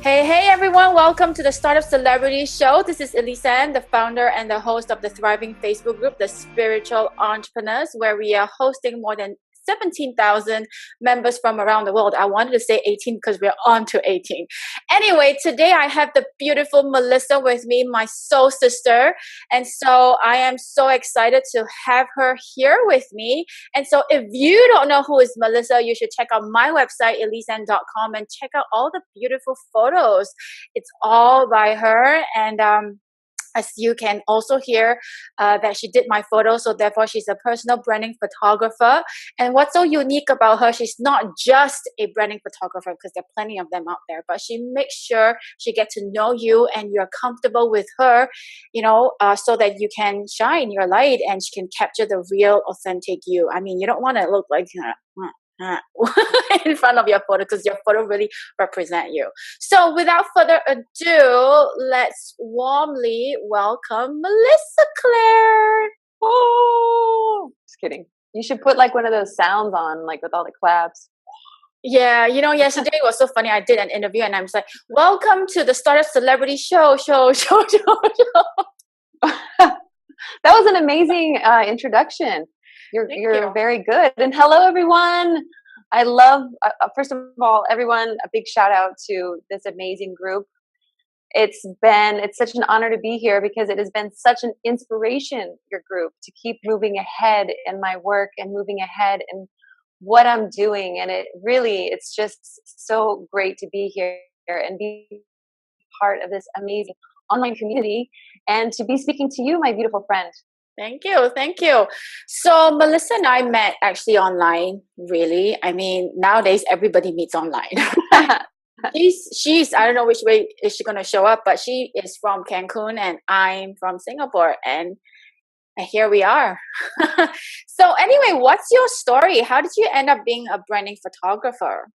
Hey everyone, welcome to the Startup Celebrity Show. This is Elisan, the founder and the host of the thriving Facebook group, The Spiritual Entrepreneurs, where we are hosting more than 17,000 members from around the world. I wanted to say 18 because we're on to 18. Anyway, today I have the beautiful Melissa with me, my soul sister. And so I am so excited to have her here with me. And so if you don't know who is Melissa, you should check out my website, elisan.com, and check out all the beautiful photos. It's all by her. And as you can also hear that she did my photos, so therefore she's a personal branding photographer. And what's so unique about her, she's not just a branding photographer, because there are plenty of them out there, but she makes sure she gets to know you and you're comfortable with her, so that you can shine your light and she can capture the real authentic you. I mean, you don't want to look like in front of your photo, because your photo really represent you. So without further ado, let's warmly welcome Melissa Claire. Oh, just kidding. You should put like one of those sounds on, like with all the claps. Yeah, yesterday was so funny. I did an interview and I'm just like, welcome to the Startup Celebrity Show. That was an amazing introduction. You're very good. And hello, everyone. I love, first of all, everyone, a big shout out to this amazing group. It's such an honor to be here because it has been such an inspiration, your group, to keep moving ahead in my work and moving ahead in what I'm doing. And it's just so great to be here and be part of this amazing online community and to be speaking to you, my beautiful friend. Thank you. So Melissa and I met actually online, really. I mean, nowadays everybody meets online. She's I don't know which way is she going to show up, but she is from Cancun and I'm from Singapore, and here we are. So anyway, what's your story? How did you end up being a branding photographer?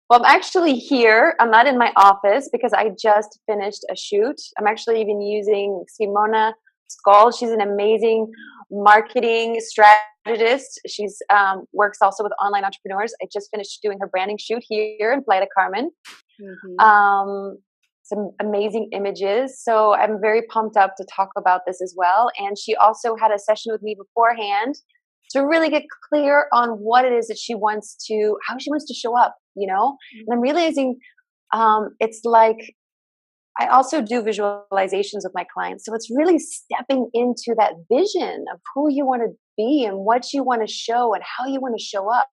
Well, I'm actually here. I'm not in my office because I just finished a shoot. I'm actually even using Simona Skoll. She's an amazing marketing strategist. She's works also with online entrepreneurs. I just finished doing her branding shoot here in Playa del Carmen. Mm-hmm. Some amazing images. So I'm very pumped up to talk about this as well. And she also had a session with me beforehand to really get clear on what it is that how she wants to show up, Mm-hmm. And I'm realizing it's like, I also do visualizations with my clients. So it's really stepping into that vision of who you want to be and what you want to show and how you want to show up.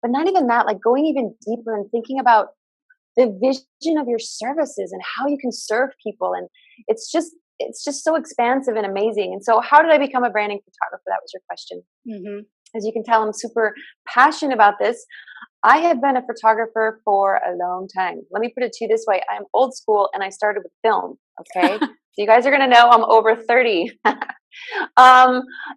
But not even that, like going even deeper and thinking about the vision of your services and how you can serve people. And it's just so expansive and amazing. And so how did I become a branding photographer? That was your question. Mm-hmm. As you can tell, I'm super passionate about this. I have been a photographer for a long time. Let me put it to you this way. I'm old school and I started with film. Okay. So you guys are going to know I'm over 30. It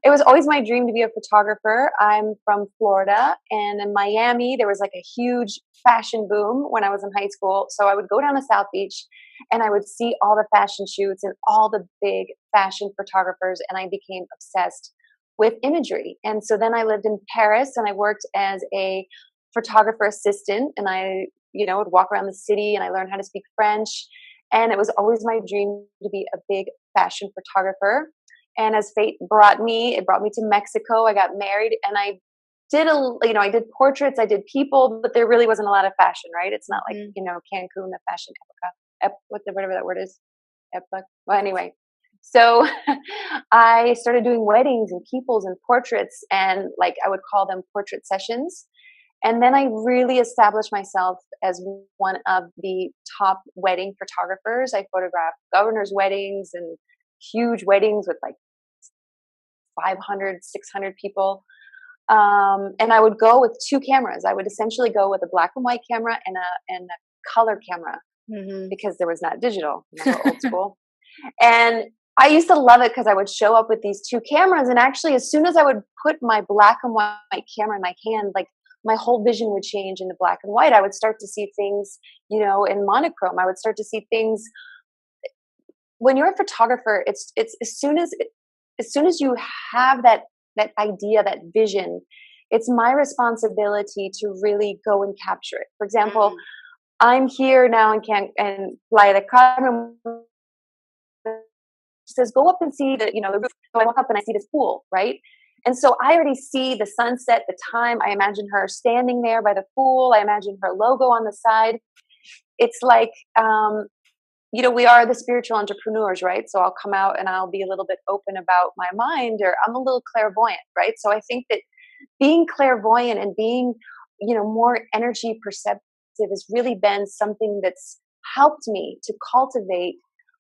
was always my dream to be a photographer. I'm from Florida, and in Miami, there was like a huge fashion boom when I was in high school. So I would go down to South Beach and I would see all the fashion shoots and all the big fashion photographers. And I became obsessed with imagery. And so then I lived in Paris and I worked as a photographer assistant, and I, would walk around the city and I learned how to speak French. And it was always my dream to be a big fashion photographer. And as fate it brought me to Mexico. I got married and I did I did portraits, I did people, but there really wasn't a lot of fashion, right? It's not like, Cancun, the fashion epoca, whatever that word is. Epoch. Well, anyway. So I started doing weddings and peoples and portraits, and like I would call them portrait sessions. And then I really established myself as one of the top wedding photographers. I photographed governors' weddings and huge weddings with like 500, 600 people. And I would go with two cameras. I would essentially go with a black and white camera and a color camera, mm-hmm. because there was not digital, old school. And I used to love it because I would show up with these two cameras, and actually as soon as I would put my black and white camera in my hand, like my whole vision would change into black and white. I would start to see things, in monochrome. I would start to see things. When you're a photographer, it's as soon as you have that idea, that vision, it's my responsibility to really go and capture it. For example, I'm here now and can't and fly the car. She says, go up and see the, the roof. So I walk up and I see this pool, right? And so I already see the sunset, the time. I imagine her standing there by the pool. I imagine her logo on the side. It's like, we are the spiritual entrepreneurs, right? So I'll come out and I'll be a little bit open about my mind, or I'm a little clairvoyant, right? So I think that being clairvoyant and being, more energy perceptive has really been something that's helped me to cultivate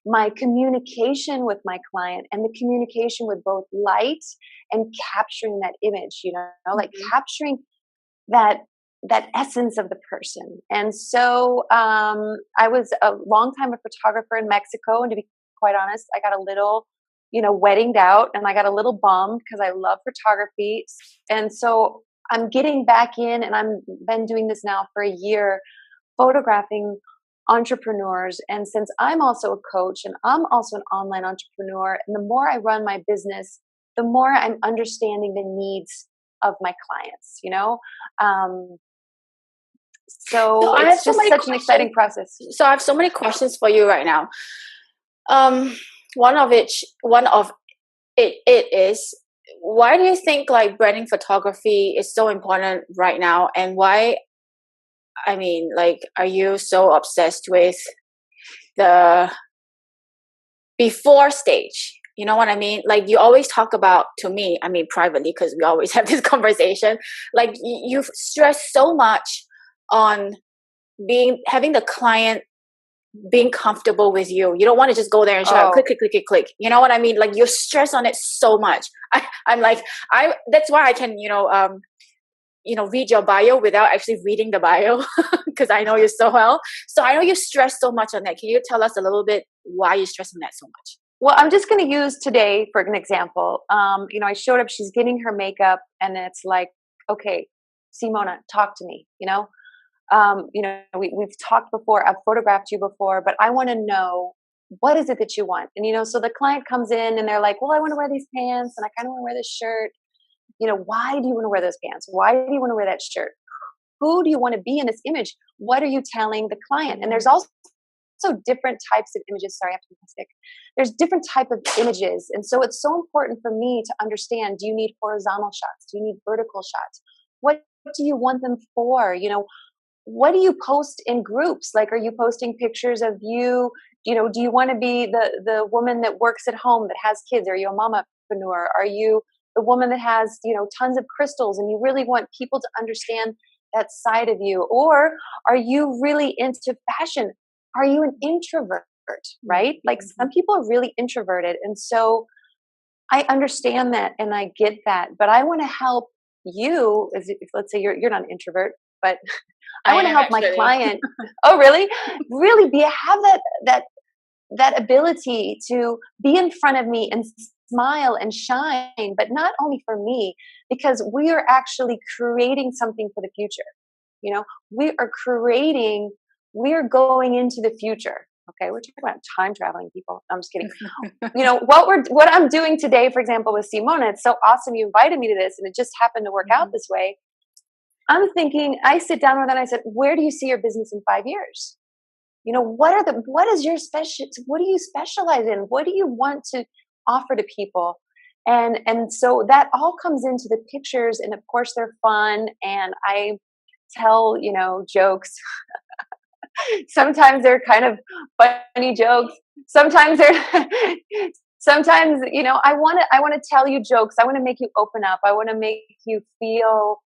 my communication with my client and the communication with both light and capturing that image, like capturing that essence of the person. And so I was a long time a photographer in Mexico, and to be quite honest, I got a little weddinged out, and I got a little bummed because I love photography. And so I'm getting back in, and I've been doing this now for a year, photographing entrepreneurs. And since I'm also a coach and I'm also an online entrepreneur, and the more I run my business, the more I'm understanding the needs of my clients, so it's just such an exciting process. So I have so many questions for you right now. One of it is, why do you think like branding photography is so important right now? And why, are you so obsessed with the before stage? You know what I mean? Like you always talk about, to me, privately, because we always have this conversation, like you stress so much on having the client being comfortable with you. You don't want to just go there and shout, click, click, click, click, click. You know what I mean? Like you stress on it so much. That's why I can, read your bio without actually reading the bio, because I know you so well. So I know you stress so much on that. Can you tell us a little bit why you stress on that so much? Well, I'm just going to use today for an example. I showed up, she's getting her makeup, and it's like, okay, Simona, talk to me, we've talked before, I've photographed you before, but I want to know, what is it that you want? And, so the client comes in and they're like, well, I want to wear these pants, and I kind of want to wear this shirt. Why do you want to wear those pants? Why do you want to wear that shirt? Who do you want to be in this image? What are you telling the client? And there's also different types of images. Sorry, I have to be sick. There's different type of images. And so it's so important for me to understand, do you need horizontal shots? Do you need vertical shots? What do you want them for? What do you post in groups? Like, are you posting pictures of you? Do you want to be the woman that works at home that has kids? Are you a mamapreneur? Are you the woman that has, tons of crystals, and you really want people to understand that side of you? Or are you really into fashion? Are you an introvert, right? Like some people are really introverted. And so I understand that and I get that, but I want to help you, let's say you're not an introvert, but I want to help my client. Oh, really? Really have that ability to be in front of me and smile and shine, but not only for me, because we are actually creating something for the future. We are going into the future. Okay, we're talking about time traveling, people. I'm just kidding. What I'm doing today, for example, with Simona, it's so awesome you invited me to this, and it just happened to work out this way. I'm thinking, I sit down with her and I said, where do you see your business in 5 years? What do you specialize in? What do you want to offer to people? And so that all comes into the pictures, and of course they're fun, and I tell, jokes. Sometimes they're kind of funny jokes. Sometimes I want to tell you jokes. I want to make you open up. I want to make you feel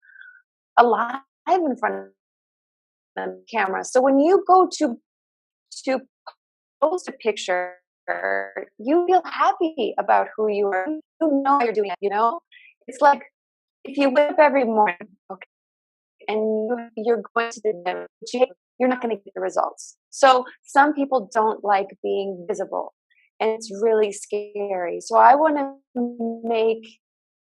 alive in front of the camera. So when you go to post a picture, you feel happy about who you are. You know you're doing it, It's like if you wake up every morning, okay, and you're going to the gym, you're not going to get the results. So some people don't like being visible, and it's really scary. So I want to make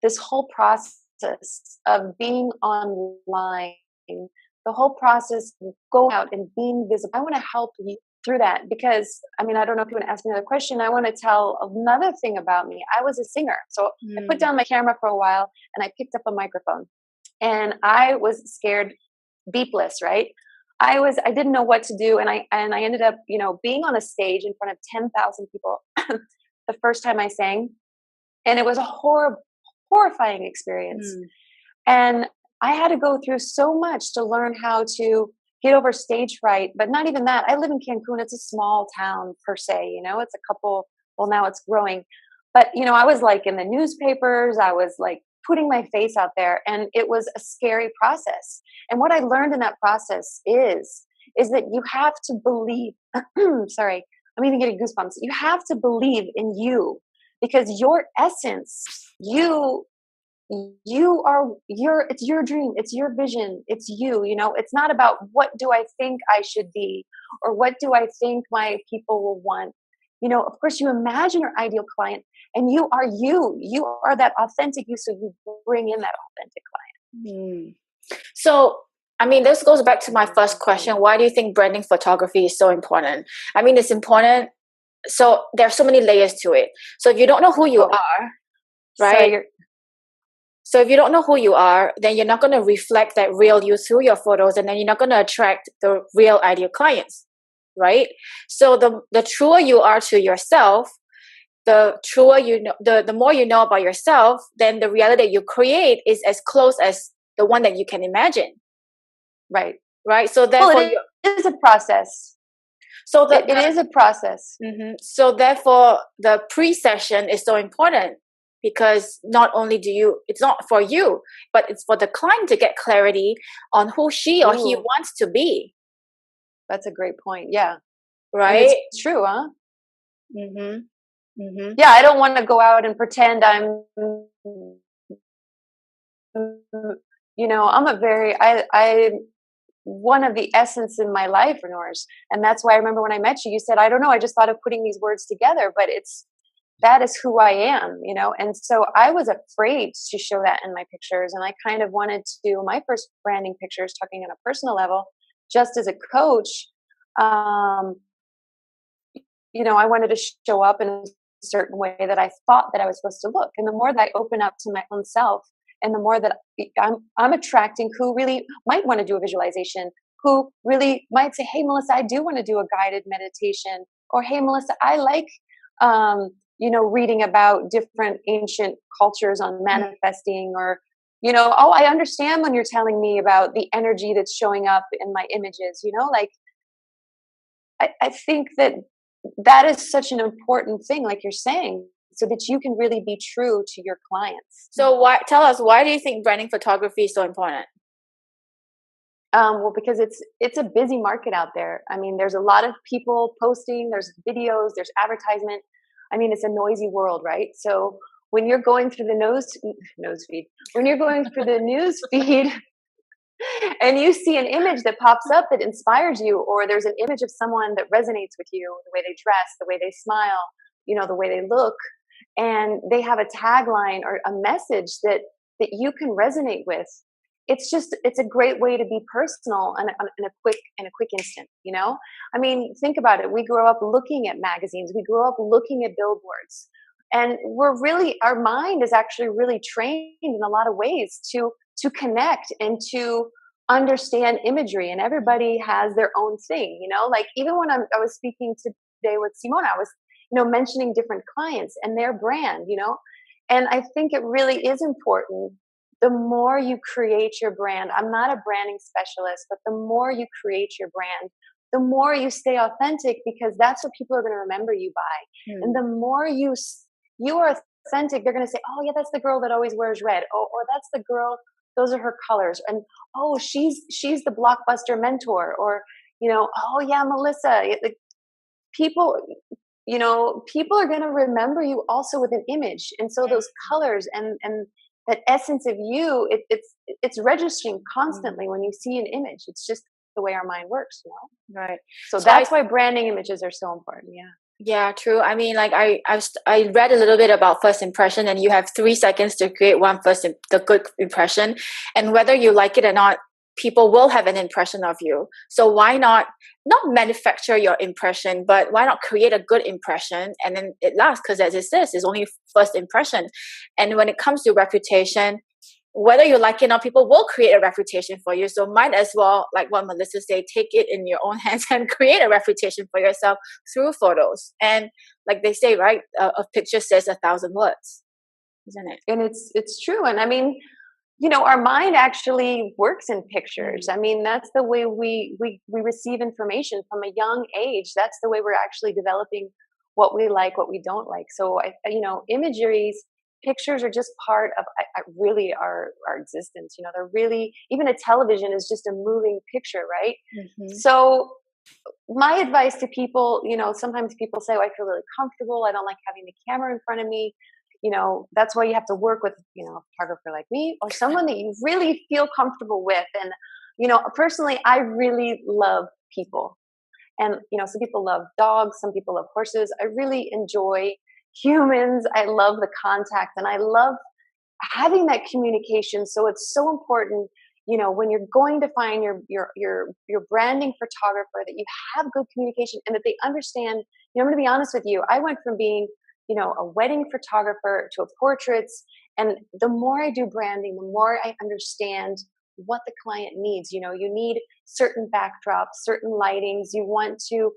this whole process of being online, the whole process of going out and being visible, I want to help you through that, because I don't know if you want to ask me another question. I want to tell another thing about me. I was a singer. So I put down my camera for a while and I picked up a microphone, and I was scared beepless, right? I didn't know what to do. And I ended up, being on a stage in front of 10,000 people the first time I sang. And it was a horrifying experience. And I had to go through so much to learn how to get over stage fright. But not even that. I live in Cancun. It's a small town per se, it's a couple, well, now it's growing. But, I was like in the newspapers, I was like putting my face out there, and it was a scary process. And what I learned in that process is that you have to believe, sorry, I'm even getting goosebumps. You have to believe in you, because your essence, it's your dream, it's your vision, it's you, it's not about what do I think I should be, or what do I think my people will want. Of course you imagine your ideal client, and you are that authentic you, so you bring in that authentic client. So, I mean, this goes back to my first question. Why do you think branding photography is so important? I mean, it's important. So there are so many layers to it. So if you don't know who you are, right? So if you don't know who you are, then you're not going to reflect that real you through your photos, and then you're not going to attract the real ideal clients, right? So the truer you are to yourself, the truer the more you know about yourself, then the reality you create is as close as the one that you can imagine. Right. So therefore, it is a process. So it is a process. Mm-hmm. So therefore, the pre-session is so important, because not only it's not for you, but it's for the client to get clarity on who she or he wants to be. That's a great point. Yeah. Right. And it's true, huh? Mm-hmm. Mm-hmm. Yeah, I don't want to go out and pretend I'm one of the essence in my life, entrepreneurs. And that's why I remember when I met you, you said, I don't know, I just thought of putting these words together, but that is who I am, And so I was afraid to show that in my pictures. And I kind of wanted to do my first branding pictures, talking on a personal level, just as a coach. I wanted to show up in a certain way that I thought that I was supposed to look. And the more that I open up to my own self, and the more that I'm attracting who really might want to do a visualization, who really might say, hey, Melissa, I do want to do a guided meditation. Or, hey, Melissa, I like, reading about different ancient cultures on manifesting, or, I understand when you're telling me about the energy that's showing up in my images, I think that is such an important thing, like you're saying, so that you can really be true to your clients. So tell us, why do you think branding photography is so important? Well, because it's a busy market out there. I mean, there's a lot of people posting, there's videos, there's advertisement. I mean, it's a noisy world, right? So when you're going through the news feed, and you see an image that pops up that inspires you, or there's an image of someone that resonates with you, the way they dress, the way they smile, the way they look, and they have a tagline or a message that you can resonate with, it's a great way to be personal in a quick instant. I mean, think about it. We grow up looking at magazines, we grow up looking at billboards, and our mind is actually really trained in a lot of ways to connect and to understand imagery, and everybody has their own thing, like even when I was speaking today with Simona, I was mentioning different clients and their brand, and I think it really is important. The more you create your brand, I'm not a branding specialist, but the more you create your brand, the more you stay authentic, because that's what people are going to remember you by. And the more you are authentic, they're going to say, oh yeah, that's the girl that always wears red. Oh, or that's the girl, those are her colors. And oh, she's the blockbuster mentor. Or, oh yeah, Melissa. People are going to remember you also with an image. And so those colors and that essence of you, it's registering constantly when you see an image. It's just the way our mind works, Right. So that's why branding images are so important. Yeah, true. I mean, like I read a little bit about first impression, and you have 3 seconds to create the good impression, and whether you like it or not, people will have an impression of you. So why not manufacture your impression, but why not create a good impression, and then it lasts? Because as it says, it's only first impression. And when it comes to reputation, whether you like it or not, people will create a reputation for you. So might as well, like what Melissa said, take it in your own hands and create a reputation for yourself through photos. And like they say, right, a picture says 1,000 words, isn't it? And it's true. And I mean, you know, our mind actually works in pictures. I mean, that's the way we receive information from a young age. That's the way we're actually developing what we like, what we don't like. So you know, pictures are just part of really our existence. You know, they're really, even a television is just a moving picture, right? So my advice to people, you know, sometimes people say, oh, I feel really comfortable, I don't like having the camera in front of me. You know, that's why you have to work with, you know, a photographer like me or someone that you really feel comfortable with. And, you know, personally, I really love people. And, you know, some people love dogs, some people love horses. I really enjoy humans. I love the contact and I love having that communication. So it's so important, you know, when you're going to find your branding photographer, that you have good communication and that they understand. You know, I'm going to be honest with you. I went from being, you know, a wedding photographer to a portraits. And the more I do branding, the more I understand what the client needs. You know, you need certain backdrops, certain lightings. You want to,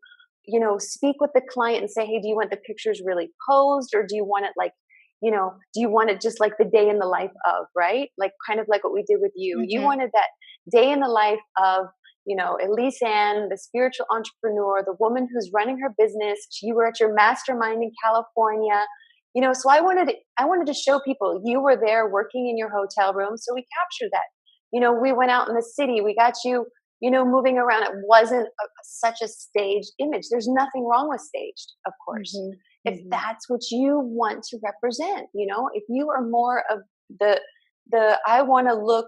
you know, speak with the client and say, hey, do you want the pictures really posed, or do you want it like, you know, do you want it just like the day in the life of, right? Like kind of like what we did with you. You wanted that day in the life of, you know, Elise Ann, the spiritual entrepreneur, the woman who's running her business. You were at your mastermind in California, you know, so I wanted to show people you were there working in your hotel room. So we captured that. You know, we went out in the city, we got you, you know, moving around. It wasn't such a staged image. There's nothing wrong with staged, of course. If that's what you want to represent, you know, if you are more of the I want to look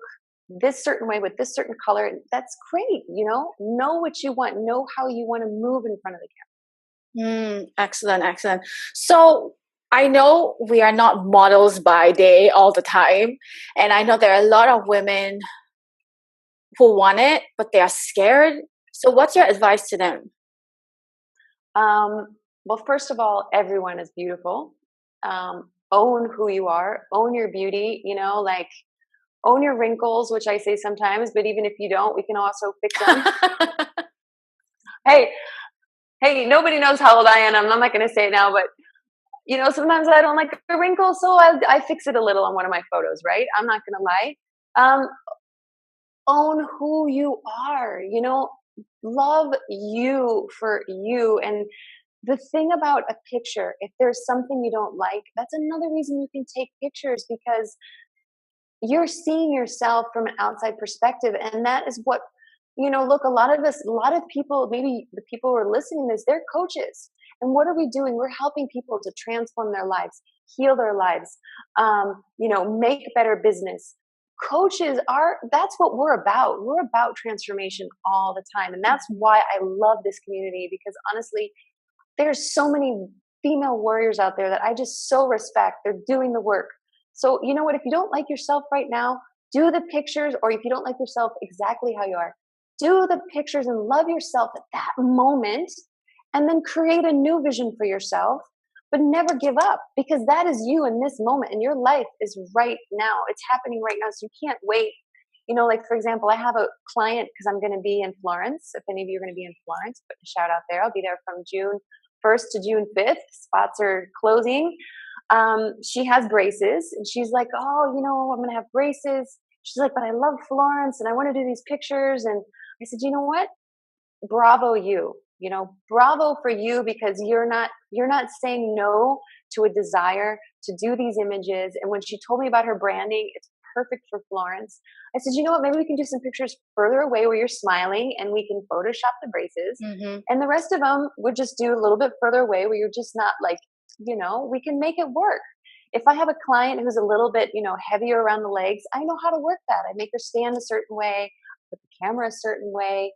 this certain way with this certain color, that's great. You know what you want, know how you want to move in front of the camera. Excellent. So I know we are not models by day all the time. And I know there are a lot of women who want it, but they are scared. So what's your advice to them? Well, first of all, everyone is beautiful. Own who you are, own your beauty, you know, like own your wrinkles, which I say sometimes, but even if you don't, we can also fix them. Hey, nobody knows how old I am. I'm not going to say it now, but you know, sometimes I don't like the wrinkles, so I fix it a little on one of my photos, right? I'm not going to lie. Own who you are, you know, love you for you. And the thing about a picture, if there's something you don't like, that's another reason you can take pictures, because you're seeing yourself from an outside perspective. And that is what, you know, look, a lot of people, maybe the people who are listening to this, they're coaches. And what are we doing? We're helping people to transform their lives, heal their lives, you know, make better business. Coaches that's what we're about. We're about transformation all the time. And that's why I love this community, because honestly, there's so many female warriors out there that I just so respect. They're doing the work. So you know what, if you don't like yourself right now, do the pictures, or if you don't like yourself exactly how you are, do the pictures and love yourself at that moment, and then create a new vision for yourself. But never give up, because that is you in this moment, and your life is right now. It's happening right now, so you can't wait. You know, like for example, I have a client, because I'm going to be in Florence. If any of you are going to be in Florence, put a shout out there. I'll be there from June 1st to June 5th. Spots are closing. She has braces, and she's like, oh, you know, I'm going to have braces. She's like, but I love Florence, and I want to do these pictures. And I said, you know what? Bravo you. You know, bravo for you, because you're not saying no to a desire to do these images. And when she told me about her branding, it's perfect for Florence. I said, you know what, maybe we can do some pictures further away where you're smiling, and we can Photoshop the braces. And the rest of them we'll just do a little bit further away where you're just not like, you know, we can make it work. If I have a client who's a little bit, you know, heavier around the legs, I know how to work that. I make her stand a certain way, put the camera a certain way.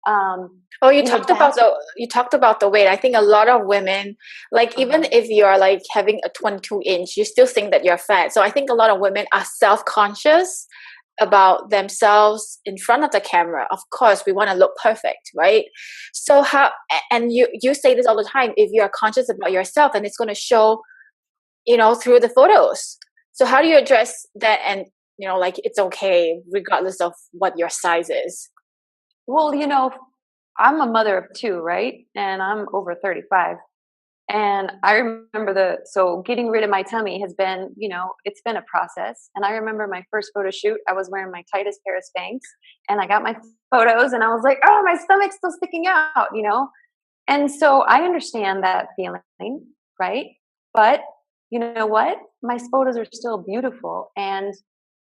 You talked about the weight. I think a lot of women, like even if you're like having a 22-inch, you still think that you're fat. So I think a lot of women are self-conscious about themselves in front of the camera. Of course, we want to look perfect, right? So and you say this all the time, if you are conscious about yourself, then it's going to show, you know, through the photos. So how do you address that and like it's okay regardless of what your size is? Well, I'm a mother of two, right? And I'm over 35. And I remember so getting rid of my tummy has been, it's been a process. And I remember my first photo shoot, I was wearing my tightest pair of Spanx and I got my photos and I was like, oh, my stomach's still sticking out. And so I understand that feeling, right? But you know what? My photos are still beautiful and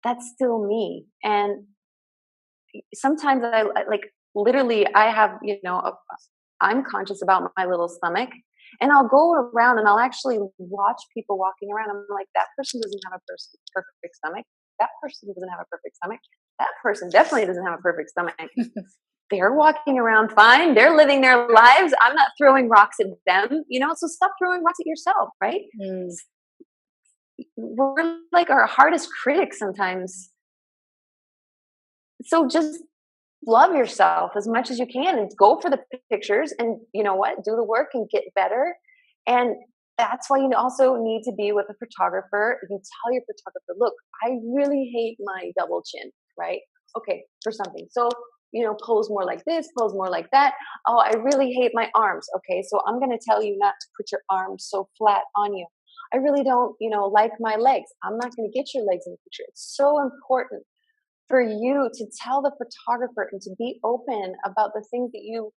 that's still me. And sometimes I like literally I have, I'm conscious about my little stomach and I'll go around and I'll actually watch people walking around. I'm like, that person doesn't have a perfect stomach. That person doesn't have a perfect stomach. That person definitely doesn't have a perfect stomach. They're walking around fine. They're living their lives. I'm not throwing rocks at them, so stop throwing rocks at yourself, right? Mm. We're like our hardest critics sometimes. So just love yourself as much as you can and go for the pictures and do the work and get better. And that's why you also need to be with a photographer. You tell your photographer, look, I really hate my double chin, right? Okay, for something. So, pose more like this, pose more like that. Oh, I really hate my arms. Okay, so I'm going to tell you not to put your arms so flat on you. I really don't, like my legs. I'm not going to get your legs in the picture. It's so important for you to tell the photographer and to be open about the things that you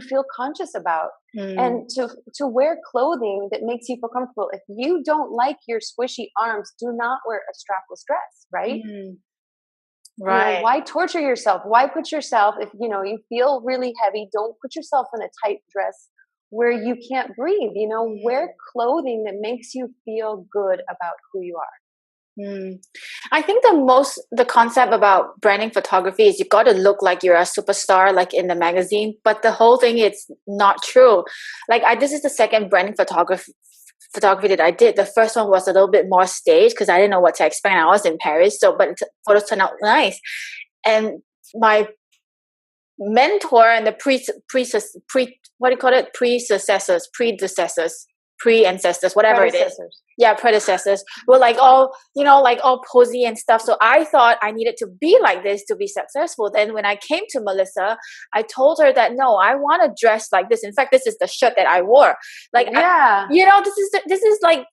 feel conscious about, and to wear clothing that makes you feel comfortable. If you don't like your squishy arms, do not wear a strapless dress, right? Right. Why torture yourself? Why put yourself, if you feel really heavy, don't put yourself in a tight dress where you can't breathe. Wear clothing that makes you feel good about who you are. I think the concept about branding photography is you got to look like you're a superstar, like in the magazine, but the whole thing is not true. Like this is the second branding photography that I did. The first one was a little bit more staged because I didn't know what to expect. I was in Paris, but photos turned out nice. And my mentor and the pre-ancestors, whatever it is. Yeah, predecessors were like all posy and stuff. So I thought I needed to be like this to be successful. Then when I came to Melissa, I told her that no, I want to dress like this. In fact, this is the shirt that I wore. Like, yeah, this is like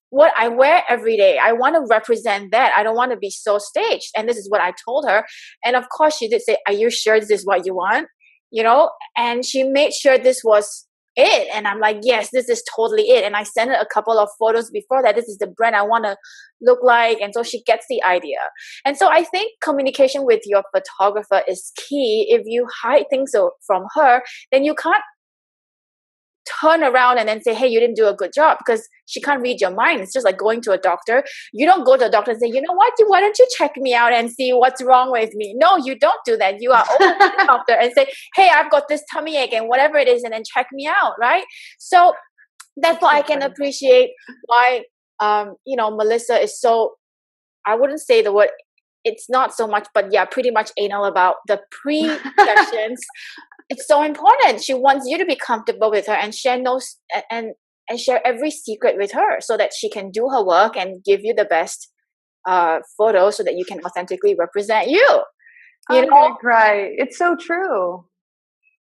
what I wear every day. I want to represent that. I don't want to be so staged. And this is what I told her. And of course, she did say, "Are you sure this is what you want?" And she made sure this was it. And I'm like, yes, this is totally it. And I sent her a couple of photos before that. This is the brand I want to look like. And so she gets the idea. And so I think communication with your photographer is key. If you hide things from her, then you can't turn around and then say, hey, you didn't do a good job, because she can't read your mind. It's just like going to a doctor. You don't go to a doctor and say, you know what, why don't you check me out and see what's wrong with me? No, you don't do that. You are open to the doctor and say, hey, I've got this tummy ache and whatever it is, and then check me out, right? So that's why I can appreciate why Melissa is so, I wouldn't say the word, it's not so much, but yeah, pretty much anal about the pre-sessions. It's so important. She wants you to be comfortable with her and share and share every secret with her so that she can do her work and give you the best photo so that you can authentically represent you. I'm gonna cry. It's so true.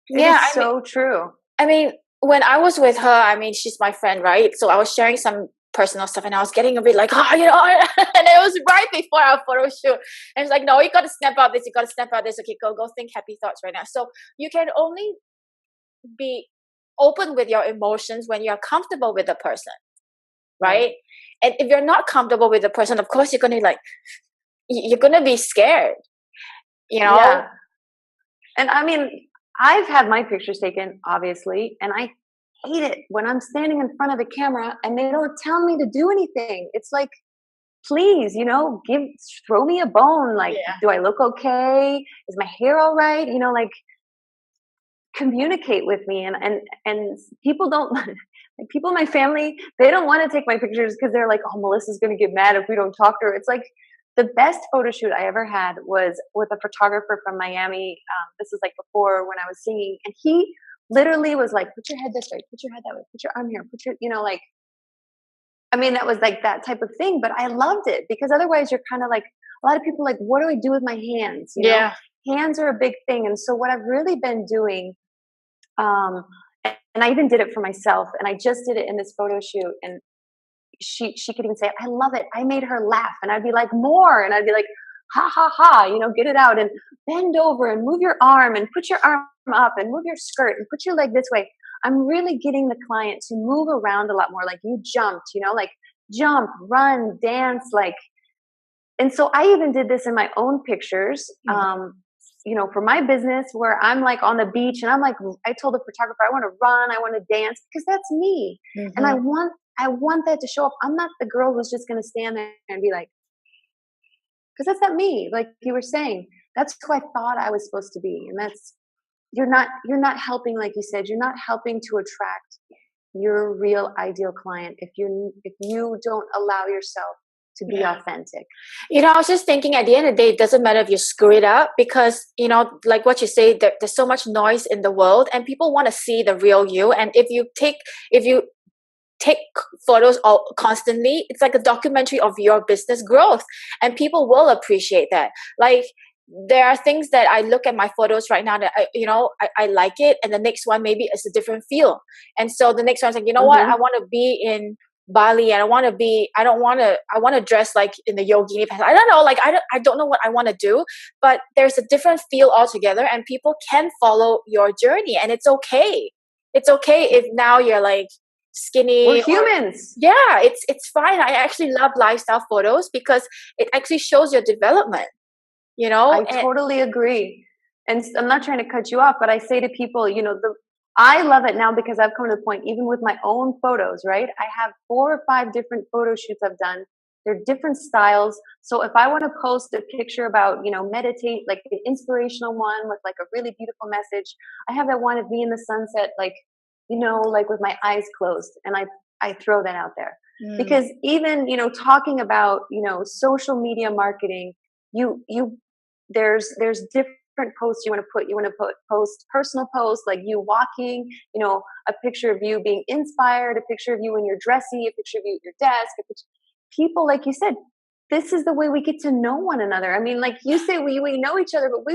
It's so true. I mean, when I was with her, she's my friend, right? So I was sharing some personal stuff and I was getting a bit like, and it was right before our photo shoot. And it's like, no, you got to snap out this, Okay, go think happy thoughts right now. So you can only be open with your emotions when you're comfortable with the person, right? And if you're not comfortable with the person, of course you're going to be scared, Yeah. And I've had my pictures taken, obviously, and I hate it when I'm standing in front of the camera and they don't tell me to do anything. It's like, please, throw me a bone. Like, do I look okay? Is my hair all right? Communicate with me. And people don't, like people in my family, they don't want to take my pictures because they're like, oh, Melissa's going to get mad if we don't talk to her. It's like the best photo shoot I ever had was with a photographer from Miami. This is like before when I was singing, and he literally was like, put your head this way, put your head that way, put your arm here, put your, I mean, that was like that type of thing, but I loved it because otherwise you're kind of like, a lot of people are like, what do I do with my hands? You know, Yeah. hands are a big thing. And so what I've really been doing, um, and I even did it for myself, and I just did it in this photo shoot, and she could even say, I love it. I made her laugh. And I'd be like, more. And I'd be like, ha ha ha, you know, get it out and bend over and move your arm and put your arm up and move your skirt and put your leg this way. I'm really getting the client to move around a lot more. Like you jumped, you know, like jump, run, dance, like, and so I even did this in my own pictures. You know, for my business where I'm like on the beach and I'm like, I told the photographer, I want to run, I want to dance because that's me. And I want that to show up. I'm not the girl who's just going to stand there and be like, because that's not me. Like you were saying, that's who I thought I was supposed to be. And that's, you're not helping, like you said, you're not helping to attract your real ideal client if you don't allow yourself to be authentic. You know, I was just thinking at the end of the day, it doesn't matter if you screw it up because, you know, like what you say, there's so much noise in the world and people want to see the real you. And if you take photos all constantly, it's like a documentary of your business growth and people will appreciate that. Like there are things that I look at my photos right now that I like it, and the next one maybe it's a different feel. And so the next one's like, you know what, I want to be in Bali and I want to dress like in the yogini pants. I don't know, like I don't know what I want to do, but there's a different feel altogether and people can follow your journey and it's okay. It's okay if now you're like skinny. We're humans. It's fine. I actually love lifestyle photos because it actually shows your development, you know. I totally agree. And I'm not trying to cut you off, but I say to people, you know, I love it now because I've come to the point, even with my own photos, right? I have 4 or 5 different photo shoots I've done. They're different styles. So if I want to post a picture about, you know, meditate, like an inspirational one with like a really beautiful message, I have that one of me in the sunset, like, you know, like with my eyes closed, and I throw that out there. Because even, you know, talking about, you know, social media marketing, there's different posts you want to post personal posts, like you walking, you know, a picture of you being inspired, a picture of you when you're dressy, a picture of you at your desk, people, like you said, this is the way we get to know one another. I mean, like you say, we know each other, but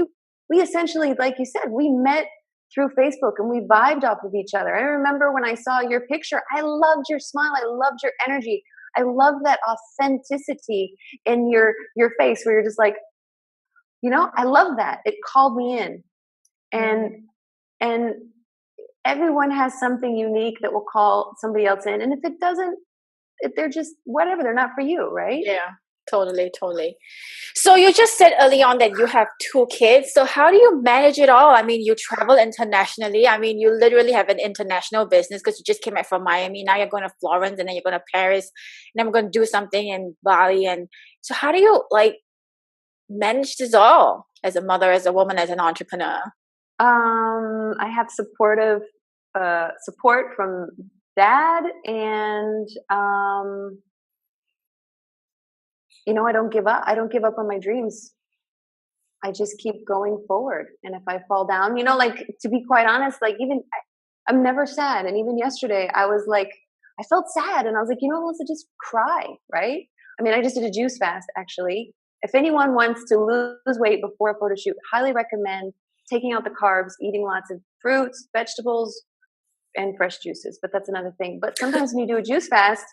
we essentially, like you said, we met through Facebook and we vibed off of each other. I remember when I saw your picture, I loved your smile. I loved your energy. I love that authenticity in your face where you're just like, you know, I love that. It called me in. And everyone has something unique that will call somebody else in. And if it doesn't, if they're just whatever, they're not for you, right? Yeah, totally. So you just said early on that you have 2 kids. So how do you manage it all? I mean, you travel internationally. I mean, you literally have an international business because you just came back from Miami. Now you're going to Florence and then you're going to Paris and then we're going to do something in Bali. And so how do you like manage this all as a mother, as a woman, as an entrepreneur? I have supportive support from Dad, and you know, I don't give up. I don't give up on my dreams. I just keep going forward. And if I fall down, you know, like to be quite honest, like even I'm never sad. And even yesterday, I was like, I felt sad, and I was like, you know, Melissa, just cry, right? I mean, I just did a juice fast actually. If anyone wants to lose weight before a photo shoot, highly recommend taking out the carbs, eating lots of fruits, vegetables, and fresh juices. But that's another thing. But sometimes when you do a juice fast,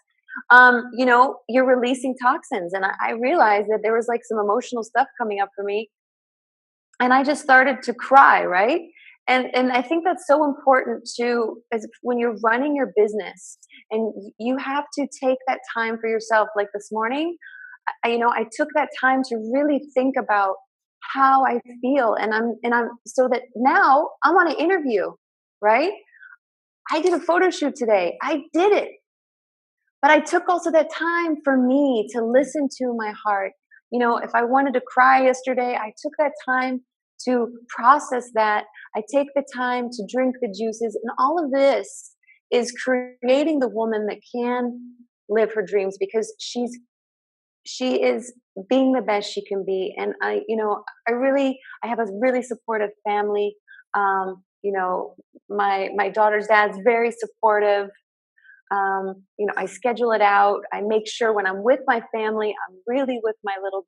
you know, you're releasing toxins. And I realized that there was like some emotional stuff coming up for me. And I just started to cry, right? And I think that's so important too, as when you're running your business and you have to take that time for yourself. Like this morning, you know, I took that time to really think about how I feel, and I'm so that now I'm on an interview, right? I did a photo shoot today. I did it. But I took also that time for me to listen to my heart. You know, if I wanted to cry yesterday, I took that time to process that. I take the time to drink the juices, and all of this is creating the woman that can live her dreams, because she is being the best she can be. And I have a really supportive family. You know, my daughter's dad's very supportive. I schedule it out. I make sure when I'm with my family, I'm really with my little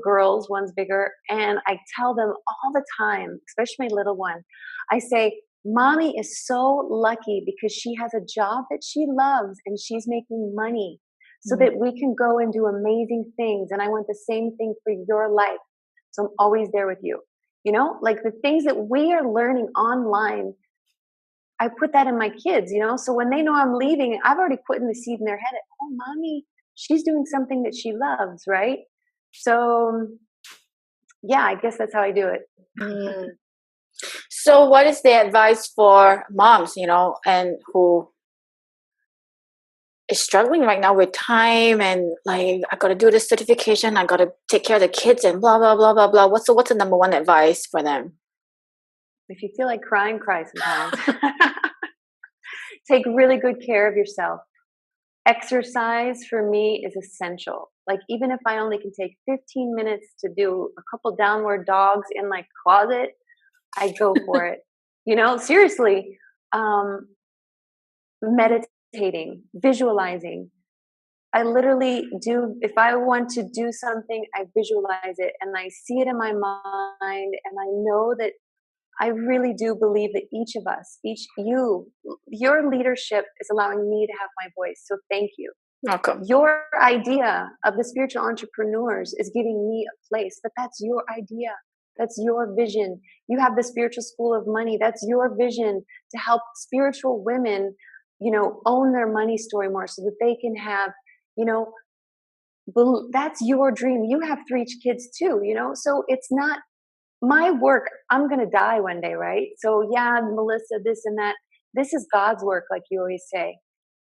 girls, one's bigger, and I tell them all the time, especially my little one, I say, Mommy is so lucky because she has a job that she loves and she's making money so that we can go and do amazing things. And I want the same thing for your life. So I'm always there with you. Like the things that we are learning online, I put that in my kids, so when they know I'm leaving, I've already put in the seed in their head, oh, Mommy, she's doing something that she loves, right? So, yeah, I guess that's how I do it. Mm. So what is the advice for moms, and who is struggling right now with time and like, I got to do this certification, I got to take care of the kids and blah, blah, blah, blah, blah. What's the number one advice for them? If you feel like crying, cry sometimes. Take really good care of yourself. Exercise for me is essential. Like even if I only can take 15 minutes to do a couple downward dogs in my closet, I go for it. Seriously, meditating, visualizing. I literally do, if I want to do something, I visualize it and I see it in my mind, and I know that I really do believe that each of us, your leadership is allowing me to have my voice. So thank you. Welcome. Your idea of the spiritual entrepreneurs is giving me a place, but that's your idea. That's your vision. You have the spiritual school of money. That's your vision to help spiritual women, own their money story more so that they can have, that's your dream. You have 3 kids too, so it's not my work. I'm going to die one day, right? So yeah, Melissa, this and that, this is God's work, like you always say.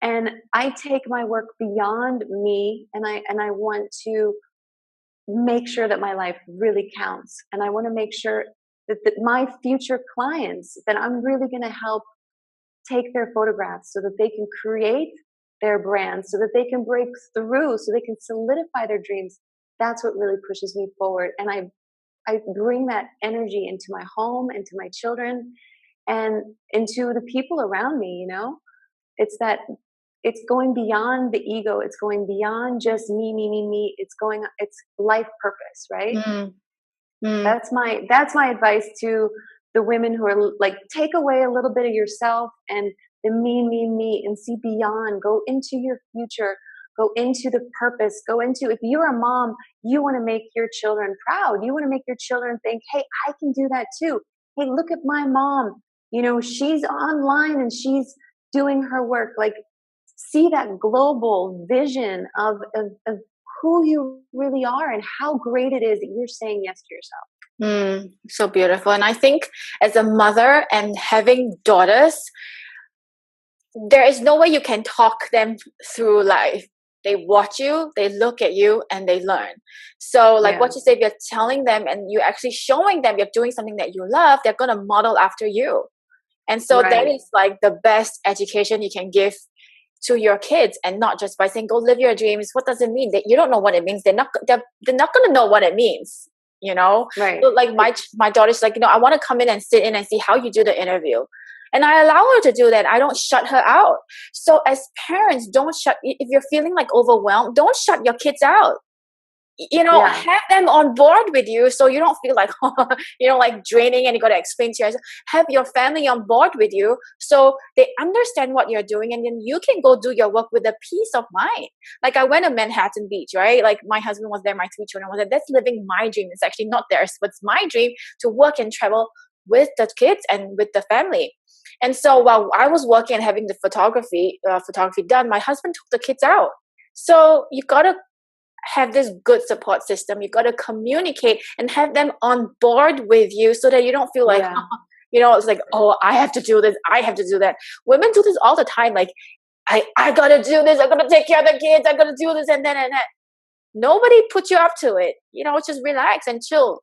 And I take my work beyond me, and I want to make sure that my life really counts. And I want to make sure that my future clients that I'm really going to help take their photographs so that they can create their brand, so that they can break through, so they can solidify their dreams. That's what really pushes me forward. And I bring that energy into my home, into my children, and into the people around me, it's going beyond the ego. It's going beyond just me. It's life purpose, right? That's my advice to the women who are like, take away a little bit of yourself and the me, and see beyond. Go into your future. Go into the purpose. If you're a mom, you want to make your children proud. You want to make your children think, hey, I can do that too. Hey, look at my mom. She's online and she's doing her work. Like, see that global vision of who you really are and how great it is that you're saying yes to yourself. So beautiful. And I think as a mother and having daughters, there is no way you can talk them through life. They watch you, they look at you, and they learn. So like what you said, you're telling them and you're actually showing them you're doing something that you love, they're going to model after you. And so that is like the best education you can give to your kids, and not just by saying, go live your dreams. What does it mean? That you don't know what it means. They're not going to know what it means, Right. So like my daughter's like, I want to come in and sit in and see how you do the interview. And I allow her to do that. I don't shut her out. So as parents, if you're feeling like overwhelmed, don't shut your kids out. Have them on board with you so you don't feel like, like draining and you got to explain to yourself. Have your family on board with you so they understand what you're doing, and then you can go do your work with a peace of mind. Like I went to Manhattan Beach, right? Like my husband was there, my 3 children was there. That's living my dream. It's actually not theirs, but it's my dream to work and travel with the kids and with the family. And so while I was working and having the photography done, my husband took the kids out. So you got to have this good support system. You got to communicate and have them on board with you so that you don't feel like, it's like, oh, I have to do this. I have to do that. Women do this all the time. Like, I got to do this. I got to take care of the kids. I got to do this and then and that. Nobody put you up to it. Just relax and chill.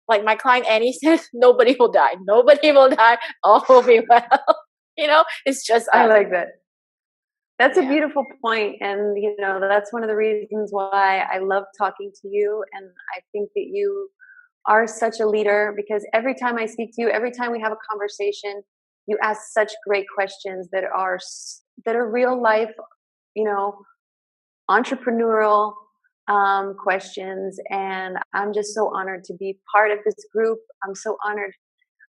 Like my client Annie said, nobody will die. Nobody will die. All will be well. It's just I like that. That's a beautiful point. And, that's one of the reasons why I love talking to you. And I think that you are such a leader, because every time I speak to you, every time we have a conversation, you ask such great questions that are that are real life, you know, entrepreneurial questions. And I'm just so honored to be part of this group. I'm so honored.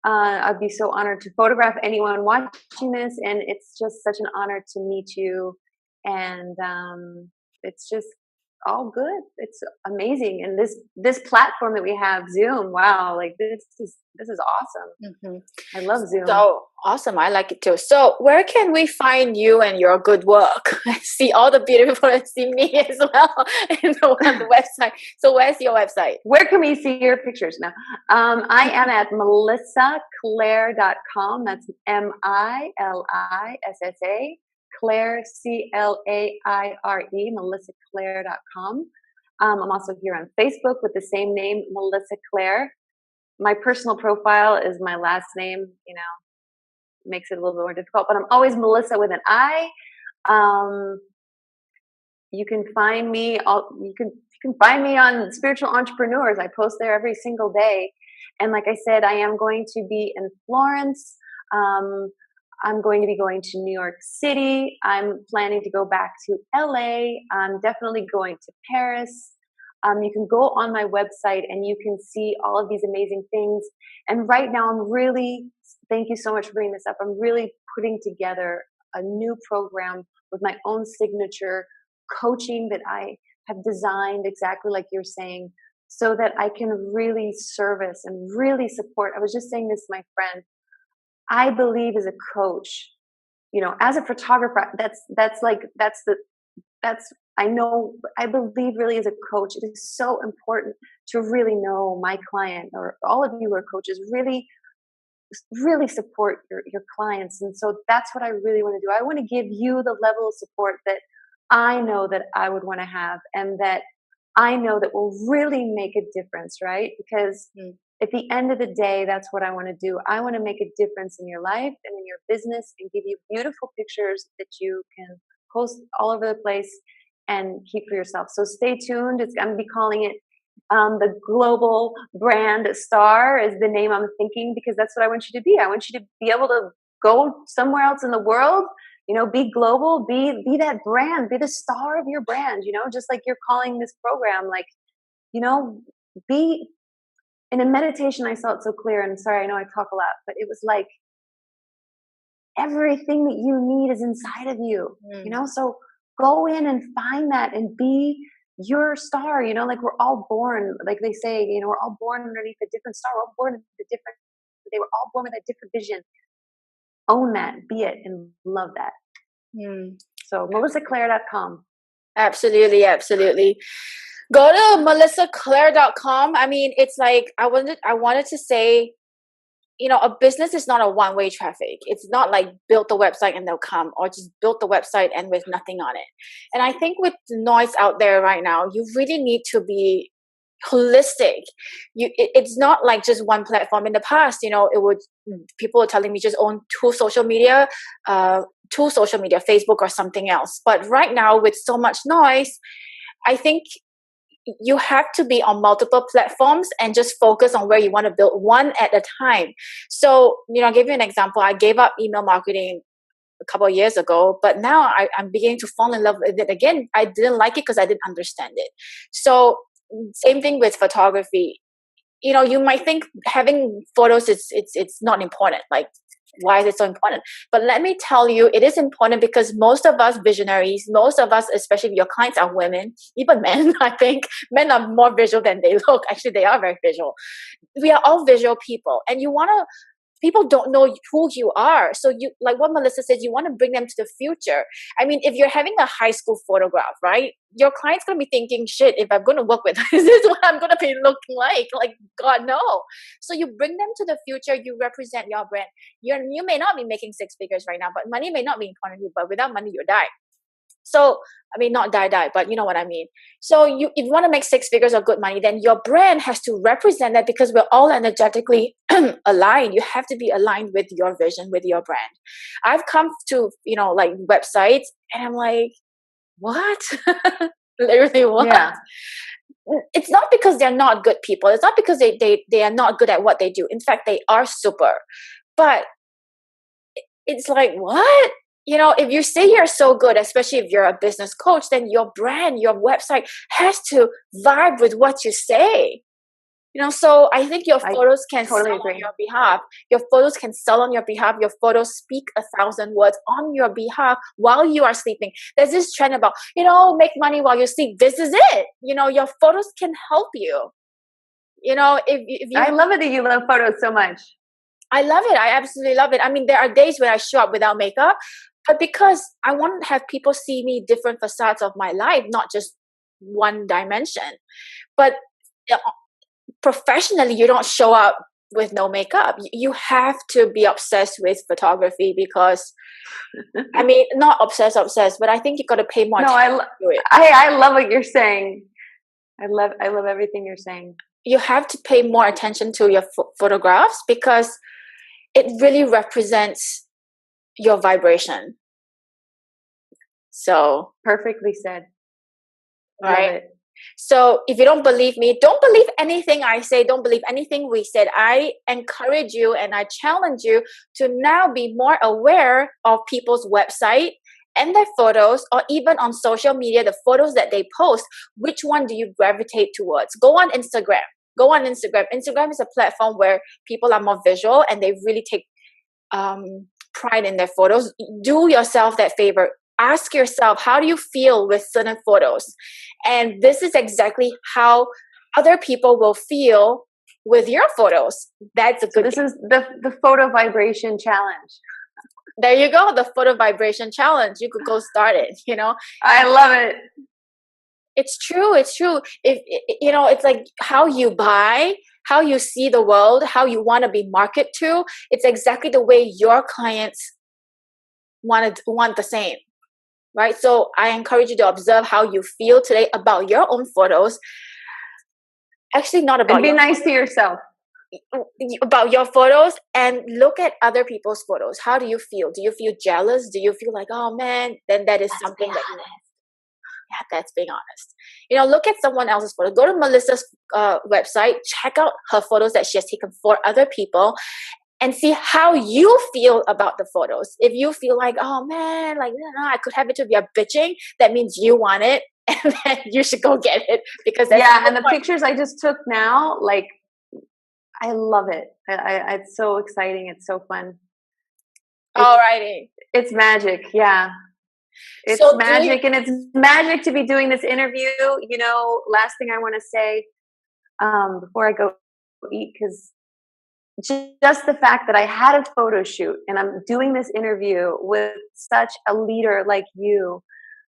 I'd be so honored to photograph anyone watching this. And it's just such an honor to meet you. And it's just all good. It's amazing. And this platform that we have, Zoom, wow, like this is awesome. Mm-hmm. I love Zoom. So awesome. I like it too. So where can we find you and your good work? I see all the beautiful and see me as well on the website. So where's your website? Where can we see your pictures now? I am at melissaclaire.com. That's MILISSA. Claire, CLAIRE, melissaclaire.com. I'm also here on Facebook with the same name, Melissa Claire. My personal profile is my last name, you know, makes it a little bit more difficult, but I'm always Melissa with an I. You can find me you can find me on Spiritual Entrepreneurs. I post there every single day. And like I said, I am going to be in Florence. I'm going to be going to New York City. I'm planning to go back to LA. I'm definitely going to Paris. You can go on my website and you can see all of these amazing things. And right now thank you so much for bringing this up. I'm really putting together a new program with my own signature coaching that I have designed exactly like you're saying, so that I can really service and really support. I was just saying this to my friend. I believe as a coach, you know, as a photographer, I believe really as a coach, it is so important to really know my client, or all of you who are coaches, really, really support your clients. And so that's what I really want to do. I want to give you the level of support that I know that I would want to have, and that I know that will really make a difference, right? Because at the end of the day, that's what I want to do. I want to make a difference in your life and in your business and give you beautiful pictures that you can post all over the place and keep for yourself. So stay tuned. I'm going to be calling it the Global Brand Star is the name I'm thinking, because that's what I want you to be. I want you to be able to go somewhere else in the world, you know, be global, be that brand, be the star of your brand, you know, just like you're calling this program, like, you know, in a meditation, I saw it so clear, and sorry, I know I talk a lot, but it was like everything that you need is inside of you, you know, so go in and find that and be your star, you know, like we're all born, like they say, you know, we're all born underneath a different star, we're all born with a different, they were all born with a different vision. Own that, be it, and love that. So melissaclaire.com. Absolutely, absolutely. Go to melissaclaire.com. I mean, it's like I wanted to say, you know, a business is not a one-way traffic. It's not like build the website and they'll come, or just build the website and with nothing on it. And I think with the noise out there right now, you really need to be holistic. It's not like just one platform. In the past, you know, people were telling me just own two social media, Facebook or something else. But right now, with so much noise, I think you have to be on multiple platforms and just focus on where you want to build one at a time. So, you know, I'll give you an example. I gave up email marketing a couple of years ago, but now I'm beginning to fall in love with it again. I didn't like it because I didn't understand it. So same thing with photography. You know, you might think having photos it's not important. Like, why is it so important? But let me tell you, it is important because most of us visionaries, most of us, especially your clients, are women, even men. I think men are more visual than they look. Actually, they are very visual. We are all visual people, and people don't know who you are. So you, like what Melissa said, you want to bring them to the future. I mean, if you're having a high school photograph, right? Your client's going to be thinking, shit, if I'm going to work with, is this what I'm going to be looking like? Like, God, no. So you bring them to the future. You represent your brand. You may not be making six figures right now, but money may not be important to you, but without money, you die. So, I mean, not die, but you know what I mean. So if you want to make six figures of good money, then your brand has to represent that, because we're all energetically aligned. You have to be aligned with your vision, with your brand. I've come to, you know, like websites, and I'm like, what? Literally what? Yeah. It's not because they're not good people. It's not because they are not good at what they do. In fact, they are super. But it's like, what? if you say you're so good, especially if you're a business coach, then your brand, your website has to vibe with what you say. So I think your photos can sell on your behalf. Your photos can sell on your behalf. Your photos speak 1,000 words on your behalf while you are sleeping. There's this trend about, make money while you sleep. This is it. Your photos can help you. If you, I love it that you love photos so much. I love it. I absolutely love it. I mean, there are days when I show up without makeup, but because I want to have people see me different facades of my life, not just one dimension. But professionally, you don't show up with no makeup. You have to be obsessed with photography because, I mean, not obsessed, but I think you got to pay more attention to it. I love what you're saying. I love everything you're saying. You have to pay more attention to your photographs because it really represents your vibration. So perfectly said. Right. So if you don't believe me, don't believe anything I say. Don't believe anything we said. I encourage you and I challenge you to now be more aware of people's website and their photos, or even on social media, the photos that they post. Which one do you gravitate towards? Go on Instagram. Instagram is a platform where people are more visual and they really take pride in their photos. Do yourself that favor. Ask yourself, how do you feel with certain photos? And this is exactly how other people will feel with your photos. That's a good. This is the photo vibration challenge. There you go, the photo vibration challenge. You could go start it. I love it. It's true. If it's like how you buy, how you see the world, how you want to be marketed to. It's exactly the way your clients want the same. Right? So I encourage you to observe how you feel today about your own photos. Actually, not about. And be nice to yourself. About your photos, and look at other people's photos. How do you feel? Do you feel jealous? Do you feel like, oh man, then that is something that yeah, that's being honest. Look at someone else's photo. Go to Melissa's website, check out her photos that she has taken for other people, and see how you feel about the photos. If you feel like, oh man, like, I could have it to be a bitching, that means you want it, and then you should go get it. Because that's and the pictures I just took now, like, I love it. It's so exciting. It's so fun. Alrighty. It's magic. Yeah. It's so magic. And it's magic to be doing this interview. Last thing I want to say before I go eat, because just the fact that I had a photo shoot and I'm doing this interview with such a leader like you,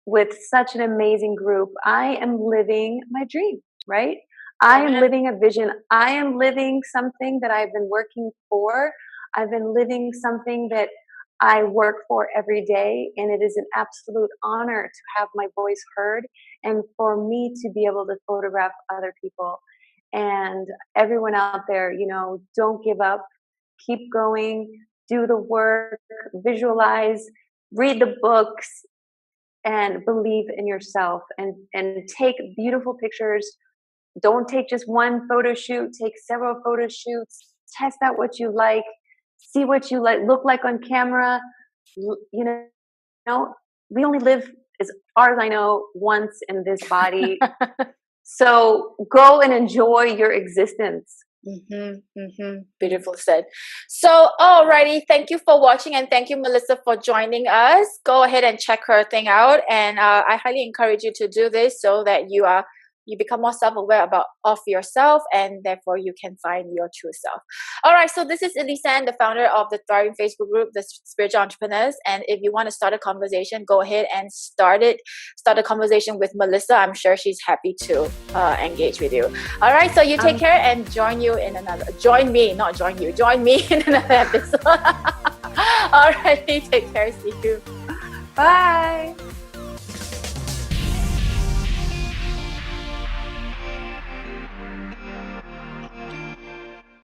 with such an amazing group, I am living my dream, right? I am living a vision. I am living something that I've been working for. I've been living something that I work for every day, and it is an absolute honor to have my voice heard and for me to be able to photograph other people. And everyone out there, don't give up, keep going, do the work, visualize, read the books, and believe in yourself, and take beautiful pictures. Don't take just one photo shoot, take several photo shoots, test out what you like, see what you look like on camera. We only live, as far as I know, once in this body. So go and enjoy your existence. Beautiful said. So, alrighty, thank you for watching, and thank you, Melissa, for joining us. Go ahead and check her thing out, and I highly encourage you to do this so that you become more self-aware of yourself, and therefore you can find your true self. All right, so this is Elisan, the founder of the Thriving Facebook group, the Spiritual Entrepreneurs. And if you want to start a conversation, go ahead and start a conversation with Melissa. I'm sure she's happy to engage with you. All right, so you take care, and join me in another episode. All right, take care. See you. Bye.